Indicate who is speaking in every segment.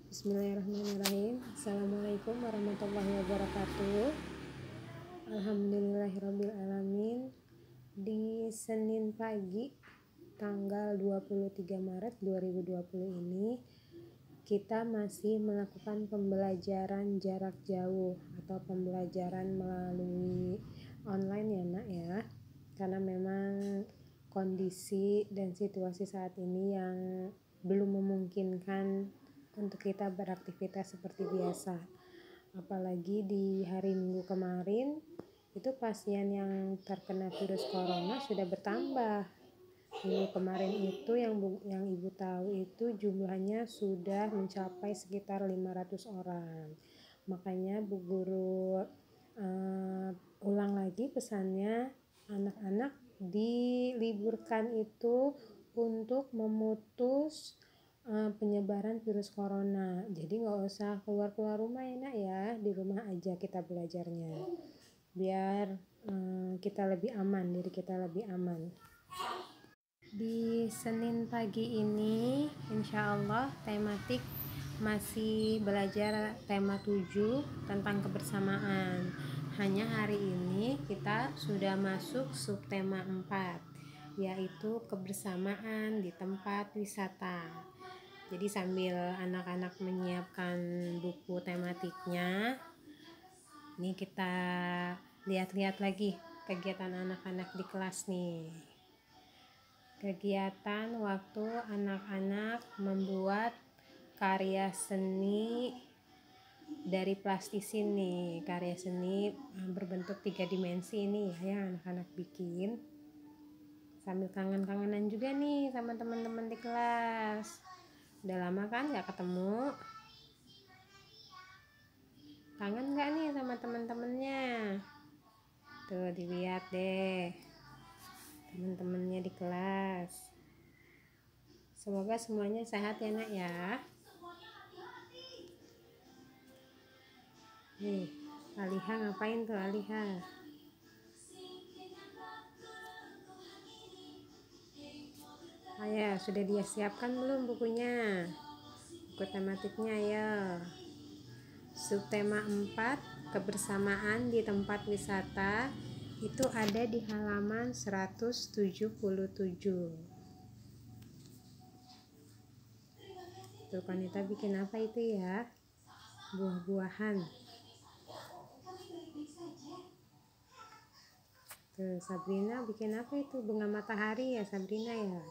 Speaker 1: Bismillahirrahmanirrahim. Assalamualaikum warahmatullahi wabarakatuh. Alhamdulillahirrabbilalamin. Di Senin pagi tanggal 23 Maret 2020 ini kita masih melakukan pembelajaran jarak jauh atau pembelajaran melalui online ya nak ya, karena memang kondisi dan situasi saat ini yang belum memungkinkan untuk kita beraktivitas seperti biasa. Apalagi di hari Minggu kemarin itu pasien yang terkena virus corona sudah bertambah. Minggu kemarin itu yang ibu tahu itu jumlahnya sudah mencapai sekitar 500 orang. Makanya Bu Guru ulang lagi pesannya, anak-anak diliburkan itu untuk memutus penyebaran virus corona. Jadi nggak usah keluar rumah ya nak ya, di rumah aja kita belajarnya biar kita lebih aman, diri kita lebih aman. Di Senin pagi ini insya Allah tematik masih belajar tema 7 tentang kebersamaan. Hanya hari ini kita sudah masuk subtema 4, yaitu kebersamaan di tempat wisata. Jadi sambil anak-anak menyiapkan buku tematiknya, ini kita lihat-lihat lagi kegiatan anak-anak di kelas nih. Kegiatan waktu anak-anak membuat karya seni dari plastisin nih, karya seni berbentuk 3 dimensi ini ya yang anak-anak bikin. Sambil kangen-kangenan juga nih sama teman-teman di kelas. Udah lama kan gak ketemu? Kangen gak nih sama teman-temannya? Tuh dilihat deh teman-temannya di kelas. Semoga semuanya sehat ya nak ya. Nih, Aliha ngapain tuh Aliha? Ayo, sudah dia siapkan belum bukunya? Buku tematiknya ya. Subtema 4, kebersamaan di tempat wisata, itu ada di halaman 177. Tuh Konita bikin apa itu ya? Buah-buahan. Tuh Sabrina bikin apa itu? Bunga matahari ya Sabrina ya?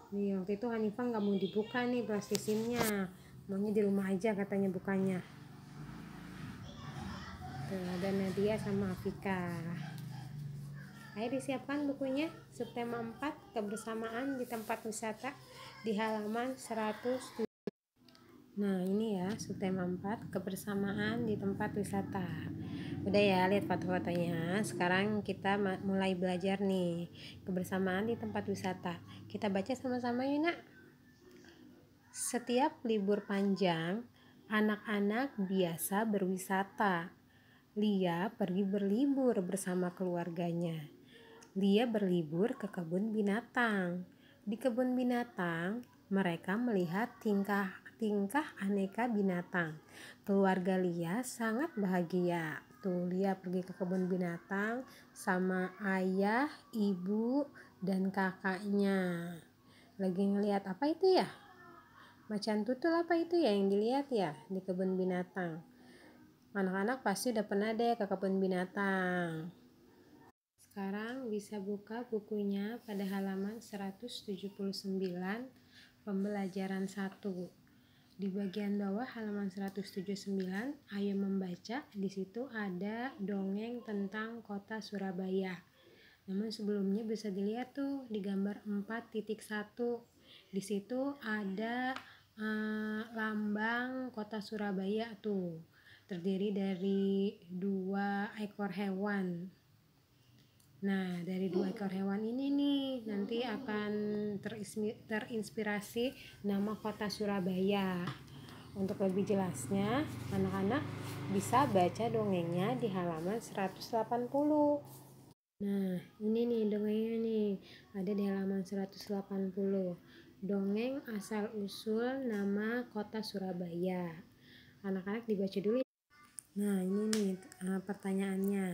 Speaker 1: Nih waktu itu Hanifah nggak mau dibuka nih plastisinnya, maunya di rumah aja katanya bukanya. Tuh ada Nadia sama Afika. Ayo disiapkan bukunya, subtema 4, kebersamaan di tempat wisata, di halaman 100. Nah ini ya subtema 4, kebersamaan di tempat wisata. Udah ya lihat foto-fotonya. Sekarang kita mulai belajar nih, kebersamaan di tempat wisata. Kita baca sama-sama yuk nak. Setiap libur panjang, anak-anak biasa berwisata. Lia pergi berlibur bersama keluarganya. Lia berlibur ke kebun binatang. Di kebun binatang, mereka melihat tingkah aneka binatang. Keluarga Lia sangat bahagia. Tuh Lia pergi ke kebun binatang sama ayah, ibu, dan kakaknya. Lagi ngelihat apa itu ya? Macan tutul apa itu ya yang dilihat ya di kebun binatang? Anak-anak pasti udah pernah deh ke kebun binatang. Sekarang bisa buka bukunya pada halaman 179, pembelajaran 1. Di bagian bawah halaman 179, ayo membaca. Di situ ada dongeng tentang kota Surabaya. Namun sebelumnya bisa dilihat tuh di gambar 4.1. Di situ ada lambang kota Surabaya tuh. Terdiri dari 2 ekor hewan. Nah, dari 2 ekor hewan ini nih nanti akan terinspirasi nama kota Surabaya. Untuk lebih jelasnya, anak-anak bisa baca dongengnya di halaman 180. Nah, ini nih dongengnya nih, ada di halaman 180. Dongeng asal-usul nama kota Surabaya. Anak-anak dibaca dulu. Nah, ini nih pertanyaannya.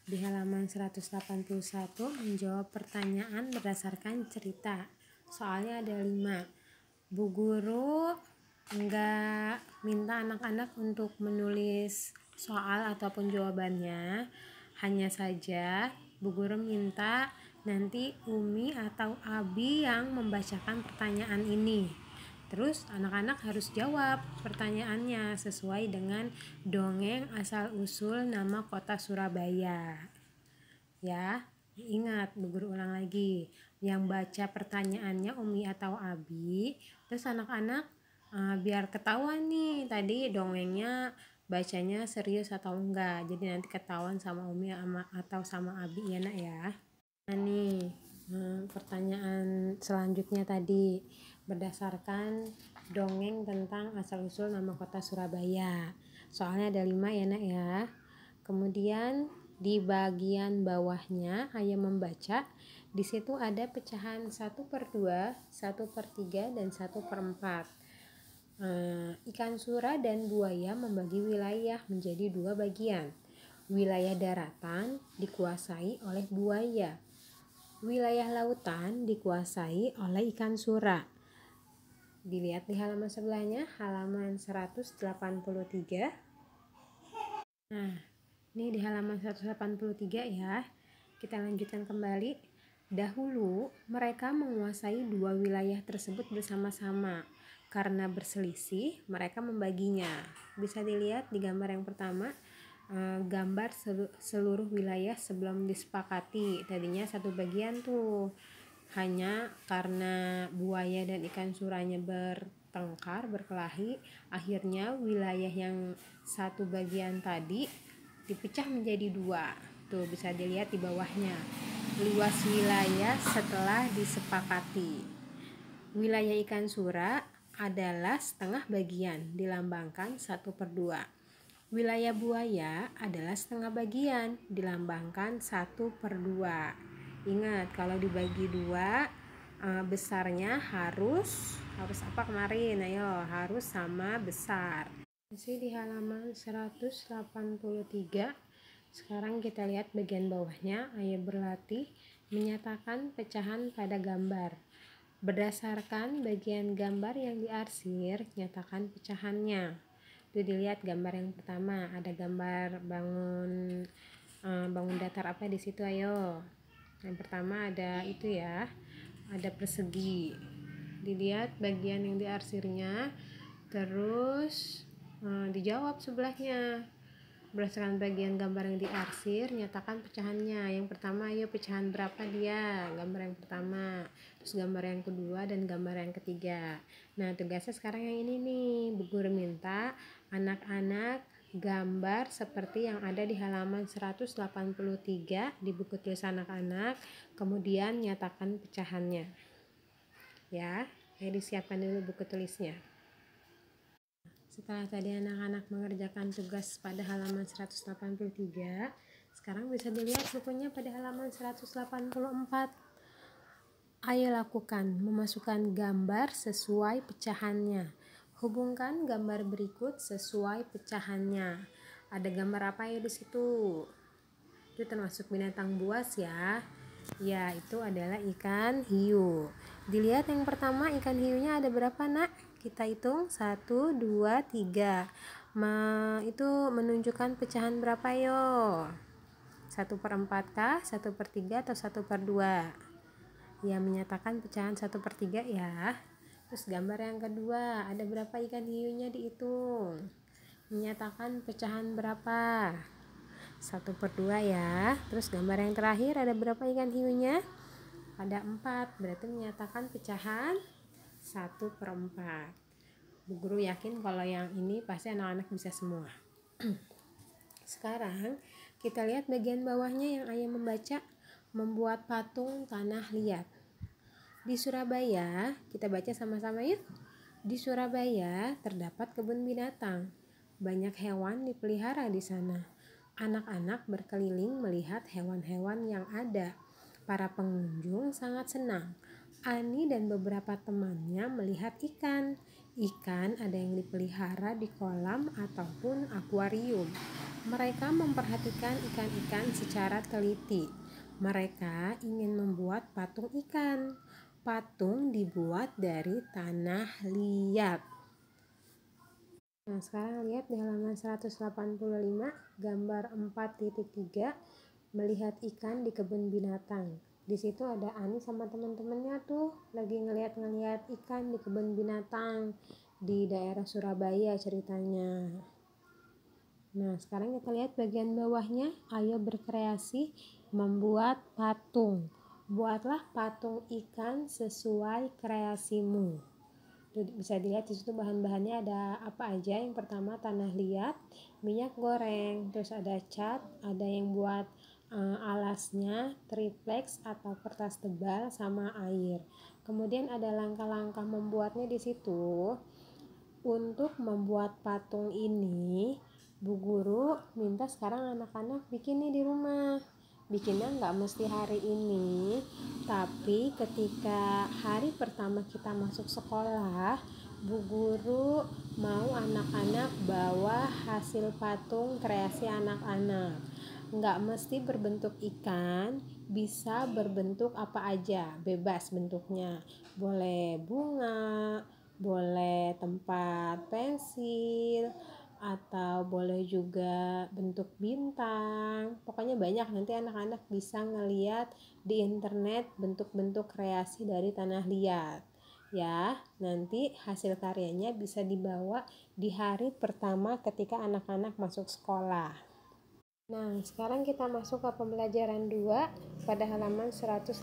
Speaker 1: Di halaman 181 menjawab pertanyaan berdasarkan cerita. Soalnya ada 5. Bu Guru enggak minta anak-anak untuk menulis soal ataupun jawabannya. Hanya saja Bu Guru minta nanti Umi atau Abi yang membacakan pertanyaan ini. Terus anak-anak harus jawab pertanyaannya sesuai dengan dongeng asal-usul nama kota Surabaya. Ya, ingat, Bu Guru ulang lagi. Yang baca pertanyaannya Umi atau Abi. Terus anak-anak biar ketahuan nih tadi dongengnya bacanya serius atau enggak. Jadi nanti ketahuan sama Umi atau sama Abi ya nak ya. Nah nih pertanyaan selanjutnya tadi berdasarkan dongeng tentang asal-usul nama kota Surabaya. Soalnya ada 5 ya nak ya. Kemudian di bagian bawahnya ayah membaca, di situ ada pecahan 1/2, 1/3 dan 1/4. Ikan sura dan buaya membagi wilayah menjadi 2 bagian. Wilayah daratan dikuasai oleh buaya. Wilayah lautan dikuasai oleh ikan sura. Dilihat di halaman sebelahnya, halaman 183. Nah, ini di halaman 183 ya. Kita lanjutkan kembali. Dahulu mereka menguasai 2 wilayah tersebut bersama-sama. Karena berselisih, mereka membaginya. Bisa dilihat di gambar yang pertama, gambar seluruh wilayah sebelum disepakati. Tadinya 1 bagian tuh. Hanya karena buaya dan ikan suranya bertengkar, berkelahi, akhirnya wilayah yang 1 bagian tadi dipecah menjadi 2. Tuh bisa dilihat di bawahnya. Luas wilayah setelah disepakati. Wilayah ikan sura adalah setengah bagian, dilambangkan 1/2. Wilayah buaya adalah setengah bagian, dilambangkan 1/2. Ingat, kalau dibagi 2, besarnya harus apa kemarin? Ayo, harus sama besar. Masih di halaman 183. Sekarang kita lihat bagian bawahnya. Ayah berlatih menyatakan pecahan pada gambar. Berdasarkan bagian gambar yang diarsir, nyatakan pecahannya. Itu dilihat gambar yang pertama, ada gambar bangun datar apa di situ, ayo. Yang pertama ada itu ya, ada persegi. Dilihat bagian yang diarsirnya, terus dijawab sebelahnya. Berdasarkan bagian gambar yang diarsir, nyatakan pecahannya. Yang pertama, ayo pecahan berapa dia? Gambar yang pertama, terus gambar yang kedua dan gambar yang ketiga. Nah, tugasnya sekarang yang ini nih. Bu Guru minta anak-anak gambar seperti yang ada di halaman 183 di buku tulis anak-anak, kemudian nyatakan pecahannya. Ya, disiapkan dulu buku tulisnya. Setelah tadi anak-anak mengerjakan tugas pada halaman 183, sekarang bisa dilihat bukunya pada halaman 184. Ayo lakukan memasukkan gambar sesuai pecahannya. Hubungkan gambar berikut sesuai pecahannya. Ada gambar apa ya di situ? Itu termasuk binatang buas ya. Ya, itu adalah ikan hiu. Dilihat yang pertama, ikan hiunya ada berapa nak? Kita hitung 1, 2, 3. Itu menunjukkan pecahan berapa yo? 1/4 kah? 1/3 atau 1/2? Ya, menyatakan pecahan 1/3 ya. Terus gambar yang kedua, ada berapa ikan hiunya dihitung? Menyatakan pecahan berapa? 1/2 ya. Terus gambar yang terakhir, ada berapa ikan hiunya? Ada 4, berarti menyatakan pecahan 1/4. Bu Guru yakin kalau yang ini pasti anak-anak bisa semua. Sekarang kita lihat bagian bawahnya yang ayah membaca, membuat patung tanah liat. Di Surabaya, kita baca sama-sama yuk. Di Surabaya terdapat kebun binatang. Banyak hewan dipelihara di sana. Anak-anak berkeliling melihat hewan-hewan yang ada. Para pengunjung sangat senang. Ani dan beberapa temannya melihat ikan. Ikan ada yang dipelihara di kolam ataupun akuarium. Mereka memperhatikan ikan-ikan secara teliti. Mereka ingin membuat patung ikan. Patung dibuat dari tanah liat. Nah, sekarang lihat di halaman 185, gambar 4.3, melihat ikan di kebun binatang. Di situ ada Ani sama teman-temannya tuh lagi ngeliat-ngeliat ikan di kebun binatang di daerah Surabaya ceritanya. Nah, sekarang kita lihat bagian bawahnya. Ayo berkreasi membuat patung. Buatlah patung ikan sesuai kreasimu. Bisa dilihat di situ bahan-bahannya ada apa aja. Yang pertama tanah liat, minyak goreng, terus ada cat, ada yang buat alasnya triplex atau kertas tebal sama air. Kemudian ada langkah-langkah membuatnya di situ. Untuk membuat patung ini, Bu Guru minta sekarang anak-anak bikin nih di rumah. Bikinnya nggak mesti hari ini, tapi ketika hari pertama kita masuk sekolah, Bu Guru mau anak-anak bawa hasil patung kreasi anak-anak. Nggak mesti berbentuk ikan, bisa berbentuk apa aja, bebas bentuknya. Boleh bunga, boleh tempat pensil, atau boleh juga bentuk bintang. Pokoknya banyak, nanti anak-anak bisa ngeliat di internet bentuk-bentuk kreasi dari tanah liat ya. Nanti hasil karyanya bisa dibawa di hari pertama ketika anak-anak masuk sekolah. Nah, sekarang kita masuk ke pembelajaran 2 pada halaman 187.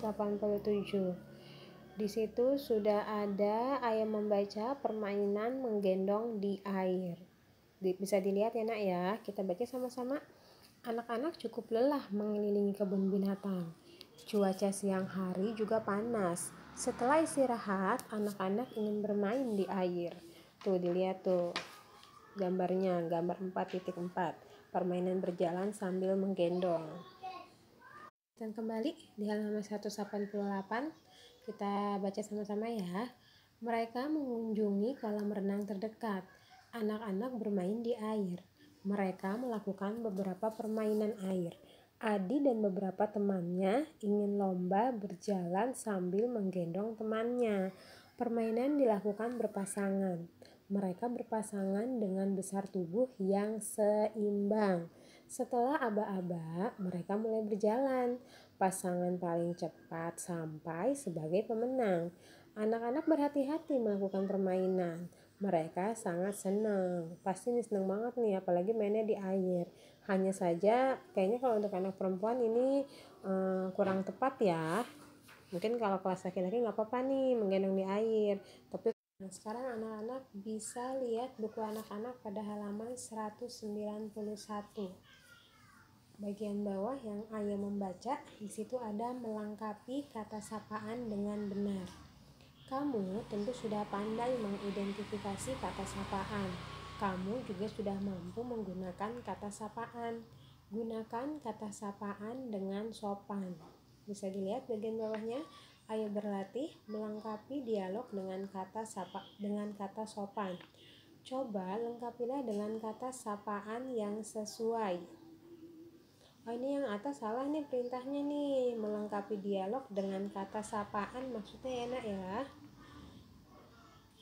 Speaker 1: Di situ sudah ada ayam membaca permainan menggendong di air. Bisa dilihat ya nak ya, kita baca sama-sama. Anak-anak cukup lelah mengelilingi kebun binatang. Cuaca siang hari juga panas. Setelah istirahat, anak-anak ingin bermain di air. Tuh dilihat tuh gambarnya, gambar 4.4. Permainan berjalan sambil menggendong. Dan kembali di halaman 188, kita baca sama-sama ya. Mereka mengunjungi kolam renang terdekat. Anak-anak bermain di air. Mereka melakukan beberapa permainan air. Adi dan beberapa temannya ingin lomba berjalan sambil menggendong temannya. Permainan dilakukan berpasangan. Mereka berpasangan dengan besar tubuh yang seimbang. Setelah aba-aba, mereka mulai berjalan. Pasangan paling cepat sampai sebagai pemenang. Anak-anak berhati-hati melakukan permainan. Mereka sangat senang. Pasti nih senang banget nih, apalagi mainnya di air. Hanya saja kayaknya kalau untuk anak perempuan ini kurang tepat ya. Mungkin kalau kelas laki-laki nggak apa-apa nih menggendong di air. Tapi sekarang anak-anak bisa lihat buku anak-anak pada halaman 191. Bagian bawah yang Ayah membaca, di situ ada melengkapi kata sapaan dengan benar. Kamu tentu sudah pandai mengidentifikasi kata sapaan. Kamu juga sudah mampu menggunakan kata sapaan. Gunakan kata sapaan dengan sopan. Bisa dilihat bagian bawahnya. Ayo berlatih melengkapi dialog dengan kata sopan. Coba lengkapilah dengan kata sapaan yang sesuai. Oh, ini yang atas salah nih perintahnya nih. Melengkapi dialog dengan kata sapaan maksudnya enak ya.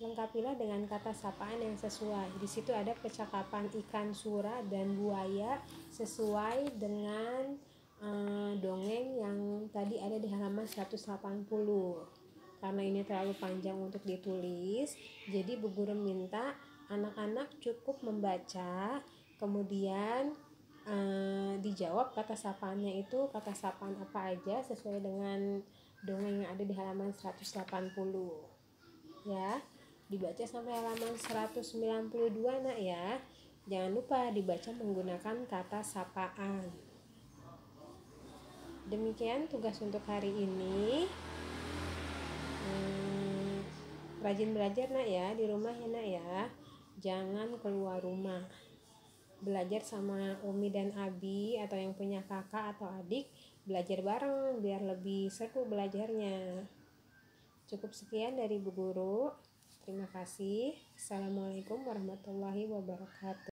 Speaker 1: Lengkapilah dengan kata sapaan yang sesuai. Di situ ada percakapan ikan sura dan buaya sesuai dengan dongeng yang tadi ada di halaman 180. Karena ini terlalu panjang untuk ditulis, jadi Bu Guru minta anak-anak cukup membaca, kemudian dijawab kata sapaannya itu kata sapaan apa aja sesuai dengan dongeng yang ada di halaman 180 ya. Dibaca sampai halaman 192 nak ya. Jangan lupa dibaca menggunakan kata sapaan. Demikian tugas untuk hari ini. Rajin belajar nak ya, di rumah ya nak ya. Jangan keluar rumah. Belajar sama Umi dan Abi atau yang punya kakak atau adik, belajar bareng biar lebih seru belajarnya. Cukup sekian dari Bu Guru. Terima kasih. Assalamualaikum warahmatullahi wabarakatuh.